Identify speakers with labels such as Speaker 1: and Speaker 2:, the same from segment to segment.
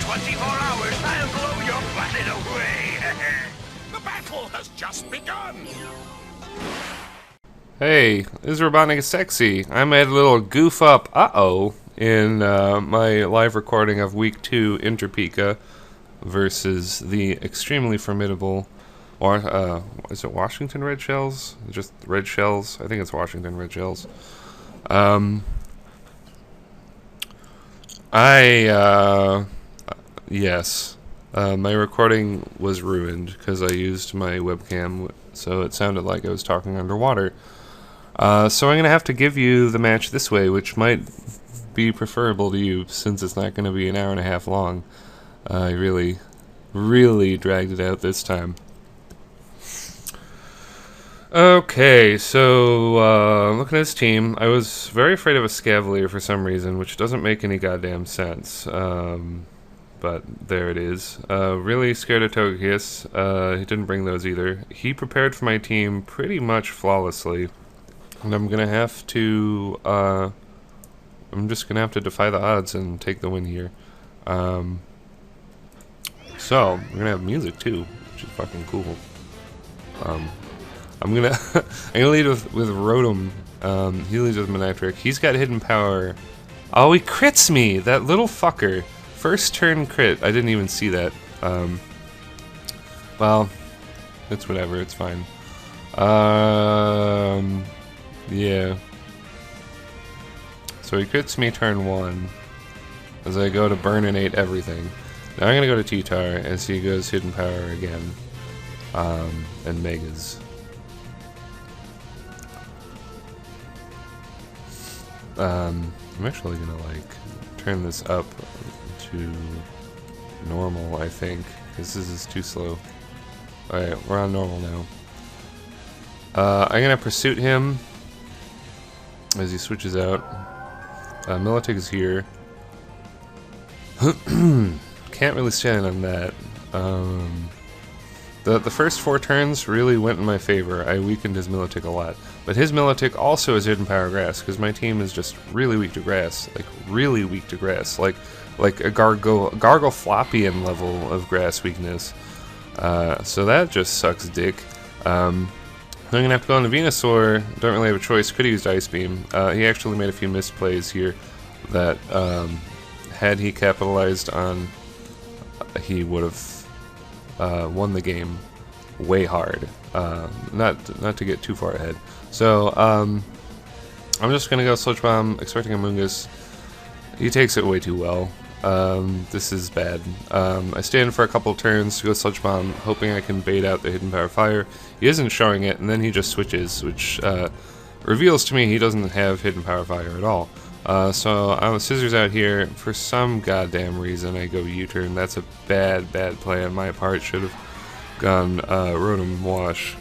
Speaker 1: 24 hours, I'll blow your planet away.
Speaker 2: The battle has just begun.
Speaker 3: Hey, this is RobotnikIsSexy. I made a little goof up, in my live recording of Week 2 InterPICA versus the extremely formidable, is it Washington Red Shells? Just Red Shells? I think it's Washington Red Shells. Yes. My recording was ruined because I used my webcam, so it sounded like I was talking underwater. So I'm going to have to give you the match this way, which might be preferable to you since it's not going to be an hour and a half long. I really, really dragged it out this time. Okay, so looking at his team, I was very afraid of a Scavalier for some reason, which doesn't make any goddamn sense. But there it is. Really scared of Togekiss. He didn't bring those either. He prepared for my team pretty much flawlessly. And I'm gonna have to, I'm just gonna have to defy the odds and take the win here. So, we're gonna have music too, which is fucking cool. I'm gonna lead with Rotom. He leads with Manectric. He's got hidden power. Oh, he crits me! That little fucker. First turn crit. I didn't even see that. Well, it's whatever. It's fine. Yeah. So he crits me turn 1 as I go to burninate everything. Now I'm gonna go to T-Tar as he goes hidden power again. And Megas. I'm actually gonna turn this up to normal, I think, because this is too slow. Alright, we're on normal now. I'm gonna pursuit him as he switches out. Milotic is here. Can't really stand on that. The first 4 turns really went in my favor. I weakened his Milotic a lot. But his Milotic also has hidden power grass, because my team is just really weak to grass. Like, really weak to grass. Like a Gargolflopian level of grass weakness. So that just sucks dick. I'm gonna have to go on the Venusaur. Don't really have a choice. Could have used Ice Beam. He actually made a few misplays here that, had he capitalized on, he would have won the game way hard. Not to get too far ahead. So I'm just gonna go Sludge Bomb, expecting a Mungus. He takes it way too well. This is bad. I stand for a couple turns to go Sludge Bomb, hoping I can bait out the Hidden Power Fire. He isn't showing it, and then he just switches, which reveals to me he doesn't have Hidden Power Fire at all. So I'm with Scissors out here. For some goddamn reason, I go U-turn. That's a bad play on my part. Should have gone Rotom Wash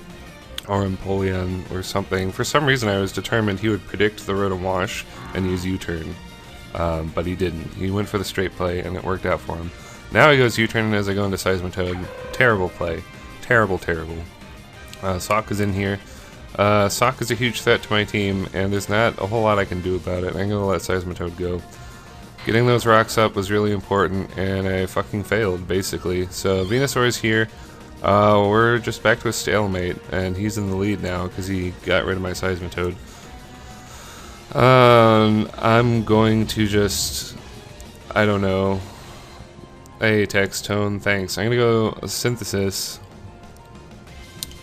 Speaker 3: or Empoleon or something. For some reason, I was determined he would predict the Rotom Wash and use U-turn. But he didn't. He went for the straight play, and it worked out for him. Now he goes U-turn as I go into Seismitoad. Terrible play. Terrible. Sokka's in here. Sokka's a huge threat to my team, and there's not a whole lot I can do about it. I'm going to let Seismitoad go. Getting those rocks up was really important, and I fucking failed, basically. So Venusaur is here. We're just back to a stalemate, and he's in the lead now because he got rid of my Seismitoad. I'm going to just, I don't know. Hey, Text Tone, thanks. I'm gonna go Synthesis.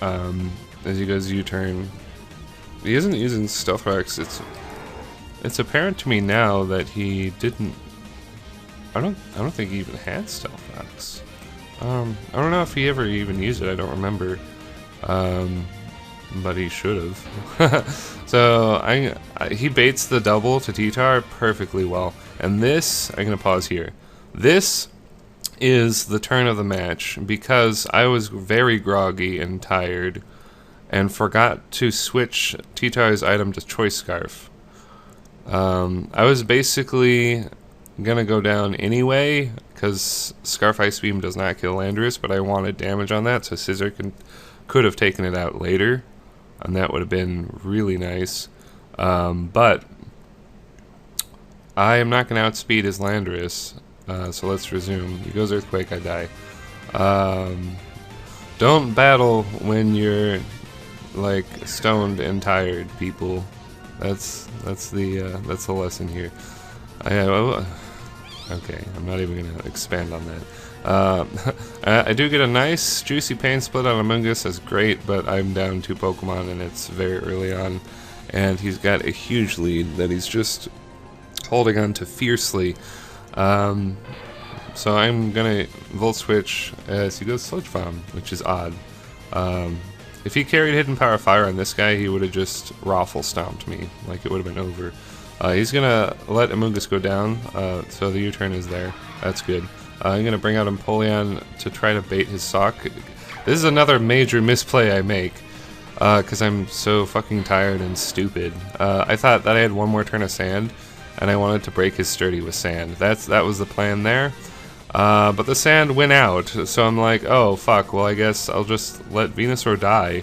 Speaker 3: As he goes U-turn. He isn't using Stealth Rocks. It's apparent to me now that he didn't. I don't think he even had Stealth Rocks. I don't know if he ever even used it. I don't remember. But he should have. So he baits the double to T-Tar perfectly well. And this, I'm gonna pause here. This is the turn of the match because I was very groggy and tired and forgot to switch T-Tar's item to Choice Scarf. I was basically gonna go down anyway because Scarf Ice Beam does not kill Landorus, but I wanted damage on that, so Scissor could have taken it out later, and that would have been really nice. But I am not going to outspeed his Landorus, So let's resume. He goes Earthquake, I die. Don't battle when you're like stoned and tired, people. That's the lesson here. Okay, I'm not even gonna expand on that. I do get a nice juicy pain split on Amoonguss. That's great, but I'm down 2 Pokemon and it's very early on, and he's got a huge lead that he's just holding on to fiercely. So I'm gonna Volt Switch as he goes Sludge Bomb, which is odd. If he carried Hidden Power Fire on this guy, he would have just Raffle Stomped me, like it would have been over. He's gonna let Amoonguss go down, so the U-turn is there. That's good. I'm gonna bring out Empoleon to try to bait his Sock. This is another major misplay I make, because I'm so fucking tired and stupid. I thought that I had one more turn of Sand, and I wanted to break his Sturdy with Sand. That was the plan there. But the Sand went out, so I'm like, oh fuck, well I guess I'll just let Venusaur die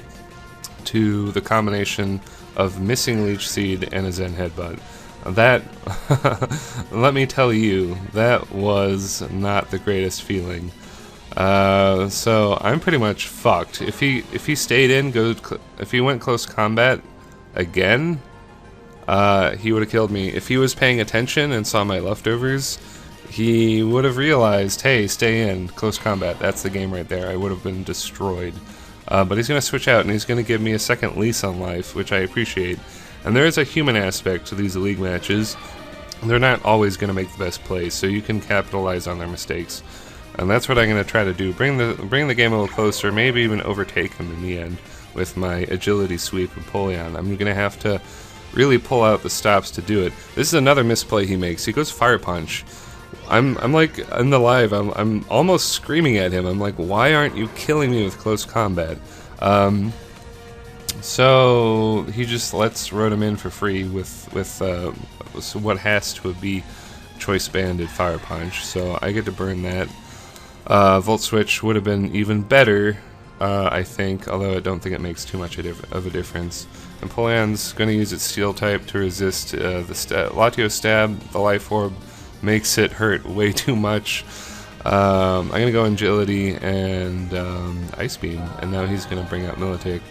Speaker 3: to the combination of missing Leech Seed and a Zen Headbutt. That, let me tell you, that was not the greatest feeling. So I'm pretty much fucked. If he stayed in, if he went close combat again, he would have killed me. If he was paying attention and saw my leftovers, he would have realized, hey, stay in, close combat, that's the game right there. I would have been destroyed. But he's going to switch out, and he's going to give me a second lease on life, which I appreciate. And there is a human aspect to these league matches. They're not always going to make the best plays, so you can capitalize on their mistakes. And that's what I'm going to try to do. Bring the game a little closer, maybe even overtake him in the end with my agility sweep and Empoleon. I'm going to have to really pull out the stops to do it. This is another misplay he makes. He goes Fire Punch. I'm like in the live. I'm almost screaming at him. I'm like, why aren't you killing me with close combat? So he just lets Rotom in for free with what has to be Choice Banded Fire Punch. So I get to burn that. Volt Switch would have been even better, I think, although I don't think it makes too much of a difference. Empoleon's going to use its Steel type to resist the Latio Stab. The Life Orb makes it hurt way too much. I'm going to go Agility and Ice Beam, and now he's going to bring out Milotic.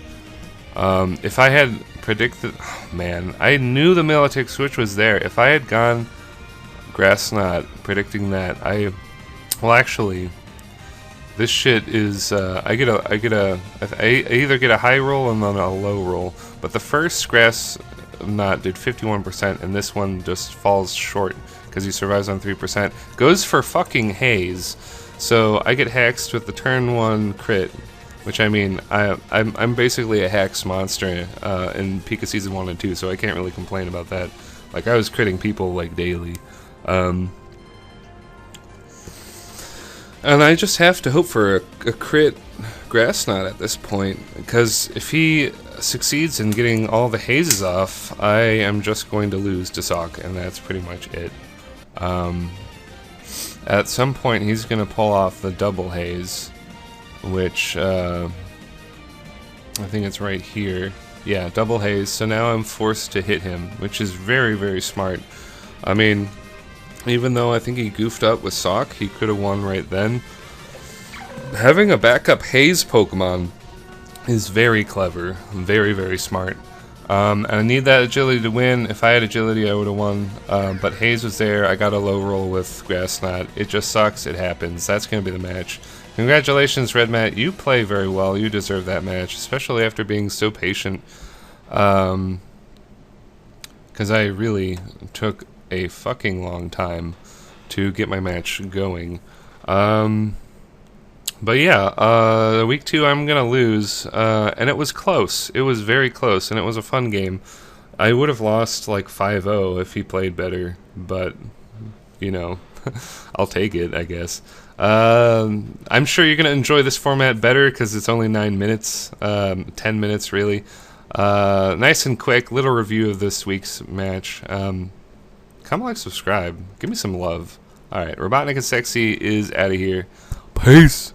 Speaker 3: If I had predicted... Oh, man, I knew the Milotic switch was there. If I had gone Grass Knot, predicting that, well, actually, this shit is... I either get a high roll and then a low roll, but the first Grass Knot did 51%, and this one just falls short because he survives on 3%. Goes for fucking Haze, so I get hexed with the turn 1 crit, which I mean, I'm basically a hex monster in Pika Season 1 and 2, so I can't really complain about that. Like, I was critting people like daily. And I just have to hope for a crit Grass Knot at this point, because if he succeeds in getting all the hazes off, I am just going to lose to Sock, and that's pretty much it. At some point, he's going to pull off the double haze, which I think it's right here. Yeah, double haze. So now I'm forced to hit him, which is very, very smart. I mean, even though I think he goofed up with Sock, he could have won right then. Having a backup haze Pokemon is very clever, very, very smart. And I need that agility to win. If I had agility, I would have won. But haze was there. I got a low roll with Grass Knot. It just sucks. It happens. That's going to be the match. Congratulations, Red Matt. You play very well. You deserve that match, especially after being so patient. Because I really took a fucking long time to get my match going. But yeah, week 2 I'm gonna lose, and it was close. It was very close, and it was a fun game. I would have lost like 5-0 if he played better, but you know, I'll take it, I guess. I'm sure you're gonna enjoy this format better because it's only 9 minutes, 10 minutes really. Nice and quick. Little review of this week's match. Come like, subscribe, give me some love. All right, RobotnikIsSexy is out of here. Peace.